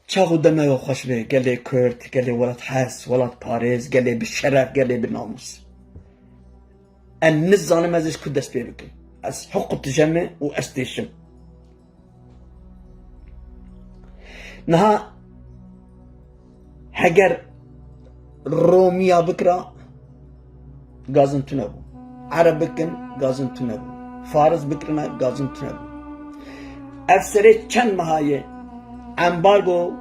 چاقو دمه و خوش به گله کرد گله ولد حس ولد پارز گله به شرف گله به ناموس ان نزانم ازش کد دست پی بکن از حقوق تجمع و استیشم نها هگر رومیا بکرا گازن تو نبو عرب بکن گازن تو نبو فارس بکرنا گازن تو نبو افسره چند ماهایه امبارگو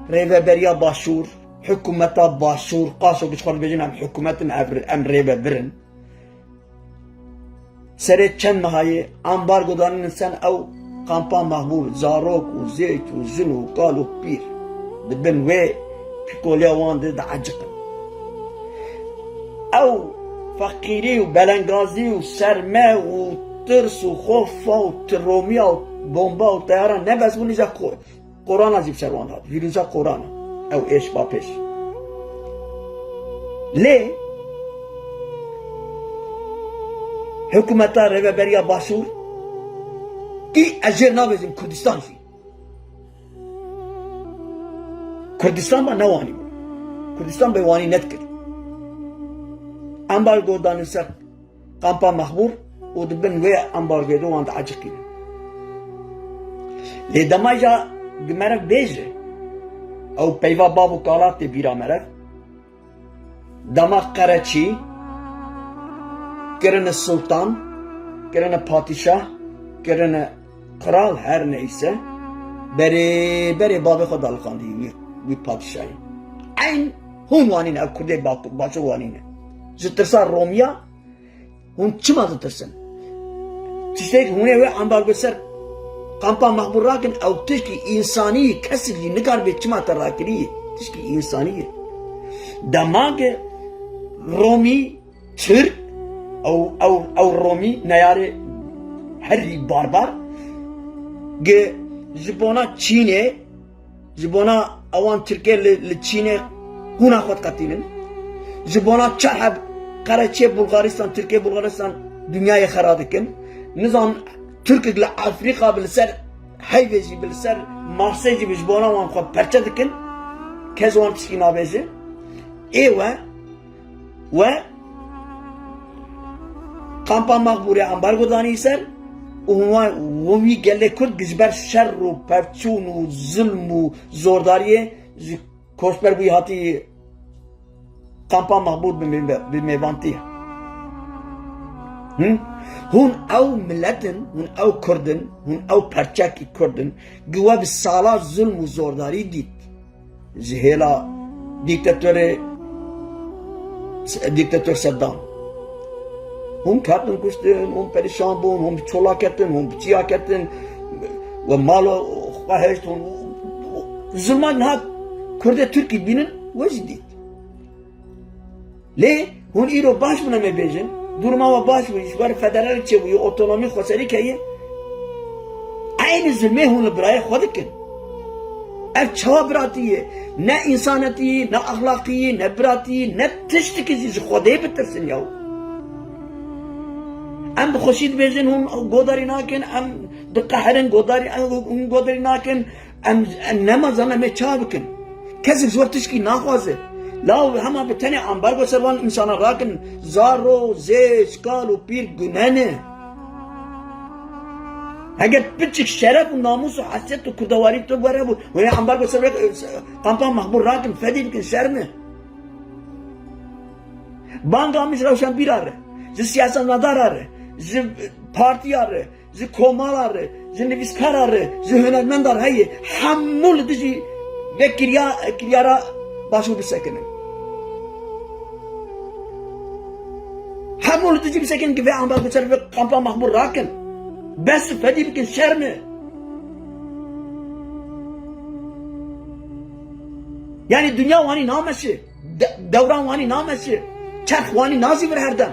ریوبریا باشور حکومتا باشور قاسو بشخور بجن هم حکومت ام ریوبرن سره چند ماهایه امبارگو دانن انسان او قامپان محبوب زاروک و زیت و زن و قال و پیر دبن وی پیکولیا وان ده عجقن او فقیری و بلنگازی و سرمه و ترس و خوف و ترومیا و بمبا و طیاران نبز و نیزا قرآن عزیب سروان هاد ویروزا قرآن او ایش با پیش لی حکومتا ریوبریا باشور ای اجر نابزیم کردستان فی کردستان با نوانی بود کردستان به وانی ند کرد امبارگو دانن سر قامپا محبور و دبن وی امبارگو دو واند عجق کردن لی دماجا گمرک بیجه او پیوا بابو کالات بیرا مرک دما قرچی کرن سلطان کرن پادشاه کرن kral her neyse beri babı خدا الخاندی وی پادشاهی این هون وانینه او کرده باشه وانینه زترسا رومیا هون چما زترسن تشتیک هونه و امبارگو سر قامپا مخبور راکن او تشکی انسانی کسی لی نگار به چما تر راکنی تشکی انسانیه دماغ رومی ترک او رومی نیاره هری باربار گه جبونا چینه جبونا اوان ترکیه لچینه هونا خود قتیلن جبونا چرحب قرچه بلغارستان ترکیه بلغارستان dünyayı خراب کن نظام ترکیه لافریقا بلسر hayveci بلسر مارسيجي بجبونا وان خود پرچه دکن کز وان تشکی نابیجه و قامپا مقبوره امبارگو دانی سر ومی گله کرد گزبر شر و پرچون و ظلم و زورداریه کوشبر بوی هاتی قامپا مقبول به میوانتیه هون او ملتن هون او کردن هون او پرچکی کردن گوه به سالا ظلم و زورداری دید زهیلا دیکتاتور صدام هم کردن کشتن هم پریشان بون هم چولا کردن هم چیا کردن و مالا خواهشت ظلمان ها کرده ترکی بینن وجه دید لی هون ایرو باش بنا می بیجن duruma ve baş bu işler federal çeviyor otonomi khosari kaye aynı zulme hun buraya khodik ev çabratiye ne insaniyeti ne ahlaki ne brati ne tiştiki siz khode bitirsin ya em khoşid bejin hun godari nakin em de qahrin godari hun godari nakin em namazana me çabikin kazı zor tişki nakhwaze لا همه به تنه امبارگو سروان انسان راکن زارو زیش کالو پیر گنانه اگر پیچک شرف و ناموس و حسیت و کردواری تو بره بود و امبارگو سروان قامپان مخبور راکن فدی بکن شرمه بانگ آمیز روشن بیر آره زی سیاست مدار آره زی پارتی آره زی کومال آره زی نویسکار آره زی هنرمند آره هیه همول دیجی و کریارا başvuru bisekenin. Hamur tuji bisekenin ki ve ambar biser ve kampa mahmur raken. Bes fedi bikin şermi. Yani dünya vani namesi, devran vani namesi, çark vani nazi bir herden.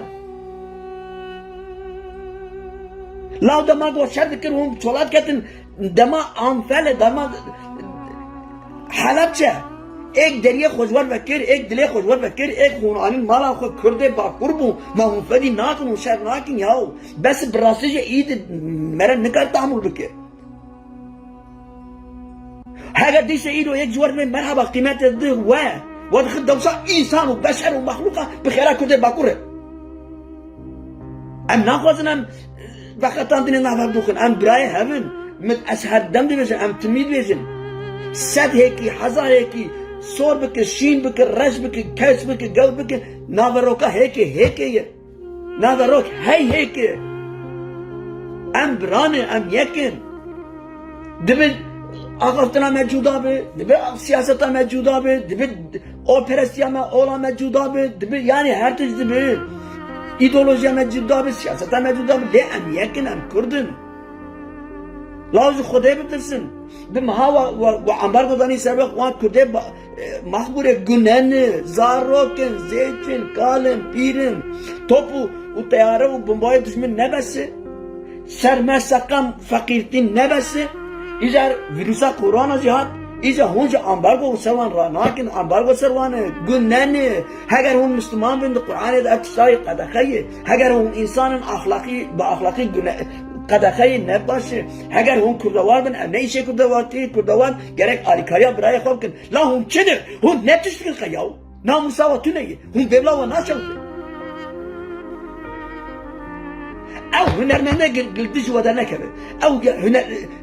Lav dema go şerdikir hum çolat ketin dema anfele dema Halepçe. एक दरिया खुशवर वकीर एक दिले खुशवर वकीर एक खूनानी माला खो खुर्दे बाकुरबू मैं हूं फदी ना करूं शर ना कि याओ बस बरासे ईद मेरा निकल तामुल बके هذا ديس إيده يجور من مرحبا قيمة الده ودخل دوسا إنسان وبشر ومخلوقة بخيرا كده باكوره أم ناخذنا فقط عندنا نعرف دوخن أم براي هفن من أسهر دم دي بيجن أم تميد بيجن سد هيكي حزار هيكي صور بك شين بك رش بك كاس بك قل بك ناظروكا هيكي ناظروك هيكي أم براني أم يكن دبل آقافتنا موجوده به دبل سیاستا موجوده به دبل اوپراسیون اولا موجوده به دبل yani her türlü دبل ایدئولوژی موجوده به سیاستا موجوده به لی ام یکن ام کردن لازم خدای بترسن به مها و امبارگو دانی سبق وان کرده محبور گنن زاروکن زیتن کالن پیرن topu و تیاره و بمبای دشمن نبسه سرمسقم فقیرتین نبسه İzer virüsa korona cihat, izer hunca ambargo servan ranakin ambargo servanı günneni, eğer hun Müslüman bindi Kur'an'da akşayı kadakayı, eğer hun insanın ahlaki kadakayı ne başı, eğer hun kurdavar bin, ne işe kurdavar değil kurdavar gerek alikaya biraya korkun, la hun çedir, hun ne tüşkil kayav, namusa ve tüneyi, hun bevla ve naşaldı. أو هنرمنا قلت جوا ده نكبه أو هنا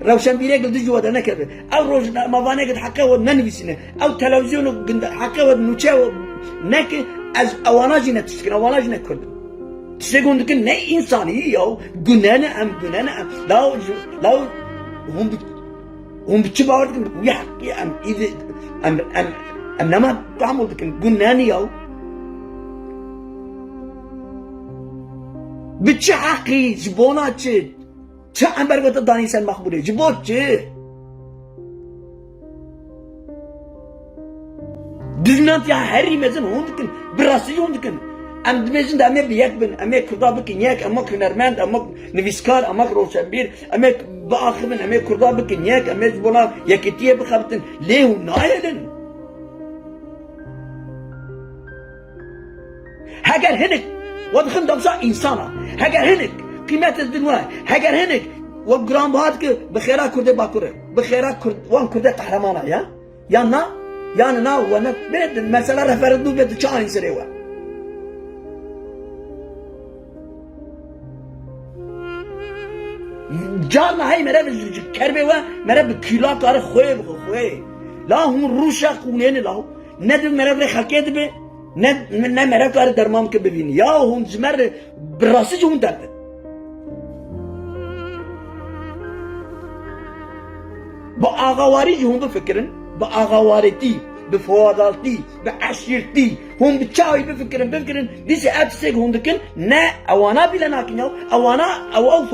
روشن بينا قلت جوا ده نكبه أو روج مبانة قد حكوا وننفسنا أو تلفزيون قد حكوا نوتشوا نك از أواناجنا تشكنا أواناجنا كرد تشكون دكان نه إنساني أو جنانا أم لو هم بتشبعوا ويحكي أم إذا أم نما تعمل دكان جناني أو بچه حقی جبونا چه امبرگوتا دانیسن مخبوره جبوت چه düzmant ya her yemezin hundukun birası hundukun am demezin de ame biyak bin ame kurda bikin yak ama hünermend ama neviskar ama roşanbir ame baakhibin ame kurda bikin yak ame jbona yakitiye bikhabtin lehu nayelin hagar hedik ودخل دوسا إنسانا هجر هنك قيمة الدنيا هجر هنك وجرام بهادك بخيرا كرده باكره بخيرا كرد وان كرده قهرمانا يا نا وانا بيد المسألة رفردو بيد چاني سريوا جارنا هاي مرة كربه و مرة بكيلا كار خوي لا هم روشا قونين لا ندم مرة خلقيت به نه مرا کار درمان که ببینی یا هم زمر براسه جون درد با آقاواری جون بفکرن با آقاواریتی به فوادالتی به عشیرتی هم بچاوی بفکرن دیسی ابسیگ هم دکن نه اوانا بیل ناکن اوانا او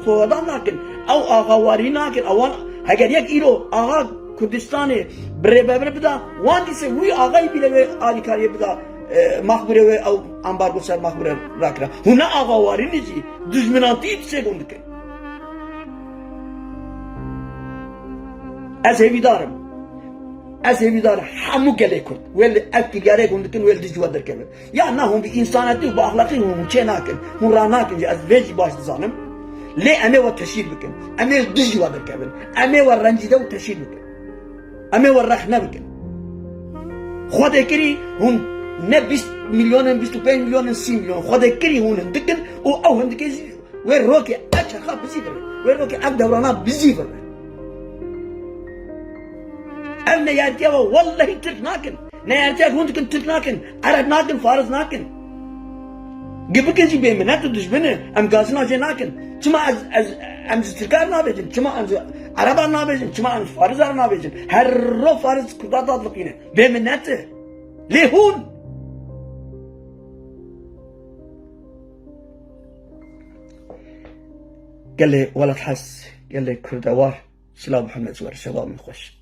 فوادال ناکن او آقاواری ناکن اوان اگر یک ایرو آقا کردستانی بره بدا وان دیسی وی آقای بیل و آلیکاری بدا mahbure ve ambargo ser mahbure rakra. Huna ağavari nici düşmanantı ipse gonduk. Ez hevidarım hamu gele kurt. Vel akki gare gonduk vel dijwa der kebe. Ya na hum bi insanati bu ahlaki hum çenakin. Hum ranakin az veci baş zanım. Le ame ve teşhir bikin. Ame dijwa der kebe. Ame ve rancide ve teşhir bikin. Ame ve rahna bikin. Khoda kiri hum ne 20 milyonun 25 milyonun 10 milyon خدا كري هون دكن او هندك وين اشخا بزيفر وين روكي اب دورنا بزيفر انا يا تيوا والله ترناكن نيارتك هون دكن ترناكن عرب ناكن فارس ناكن جبكن جي بيمنات دشبنه ام غازنا جناكن كما از ام تركار نابجن كما ام عرب نابجن كما ام فارس نابجن هر رو فارس كدا تطلقينه بيمنات لهون قال لي ولد حس قال لي كردوار سلام محمد زوار شباب من خوش